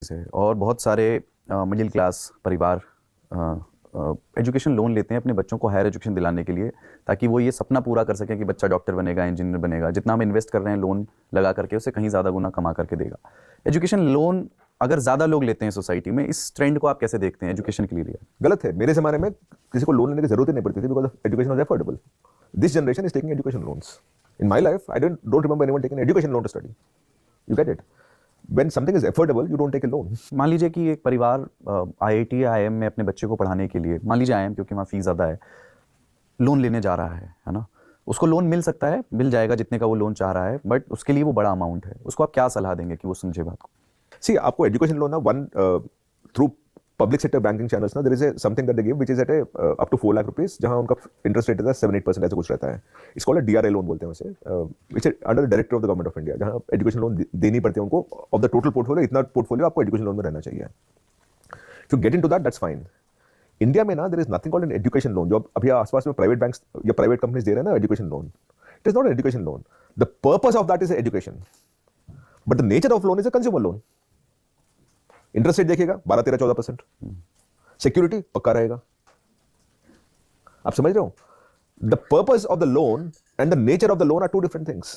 से और बहुत सारे मिडिल क्लास परिवार एजुकेशन लोन लेते हैं अपने बच्चों को हायर एजुकेशन दिलाने के लिए, ताकि वो ये सपना पूरा कर सकें कि बच्चा डॉक्टर बनेगा, इंजीनियर बनेगा। जितना हम इन्वेस्ट कर रहे हैं लोन लगा करके, उससे कहीं ज़्यादा गुना कमा करके देगा। एजुकेशन लोन अगर ज़्यादा लोग लेते हैं सोसाइटी में, इस ट्रेंड को आप कैसे देखते हैं एजुकेशन के लिए? गलत है। मेरे ज़माने में किसी को लोन लेने की जरूरत ही नहीं पड़ती थी, because education was affordable. This generation is taking education loans. In my life I don't remember anyone taking education loan to study. You get it? When something is affordable, you don't take a loan. मान लीजिए कि एक परिवार IIT या IM में अपने बच्चे को पढ़ाने के लिए, मान लीजिए आईएम क्योंकि वहाँ फीस ज़्यादा है, लोन लेने जा रहा है ना? उसको लोन मिल सकता है, मिल जाएगा जितने का वो लोन चाह रहा है, बट उसके लिए वो बड़ा अमाउंट है। उसको आप क्या सलाह देंगे कि वो समझे बात को? See, आपको एजुकेशन लोन ना one through public sector banking channels ना, there is something that they give which is at up to 4 lakh rupees, जहां उनका इंटरेस्ट रेट है 7-8% ऐसा कुछ रहता है. इट्स कॉल्ड डीआरए लोन बोलते हैं उसे. It's under the director of the government of India, जहां एजुकेशन लोन देनी पड़ती है उनको. ऑफ द टोटल पोर्टफोलियो इतना पोर्टफोलियो आपको एजुकेशन लोन में रहना चाहिए. If you get into that, that's fine. India में ना there is nothing called an education loan. जो अभी आसपास में प्राइवेट बैंक्स या प्राइवेट कंपनीज दे रहे हैं ना education loan, it is not an education loan. The purpose of that is education, but the nature of loan is a consumer loan. Interest rate देखिएगा 12-13-14%. सिक्योरिटी पक्का रहेगा. आप समझ रहे हो? The purpose of the loan and the nature of the loan are two different things.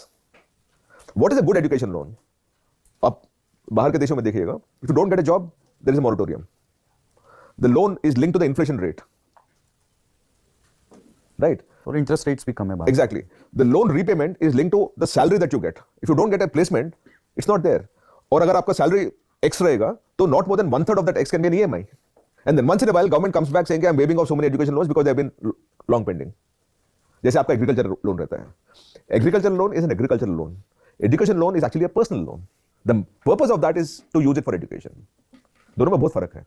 What is a good education loan? आप बाहर के देशों में देखिएगा, if you don't get a job there is a moratorium. The loan is linked to the inflation rate, right? और interest rates भी कम है बाहर. Exactly. The loan repayment is linked to the salary that you get. If you don't get a placement, it's not there. और अगर आपका salary X रहेगा तो not more than 1/3 of that X can be an EMI. And then once in a while, government comes back saying, I'm waiving off so many education loans because they have been long pending. जैसे आपका agriculture loan रहता है. Agriculture loan is an agriculture loan. Education loan is actually a personal loan. The purpose of that is to use it for education. दोनों में बहुत फर्क है.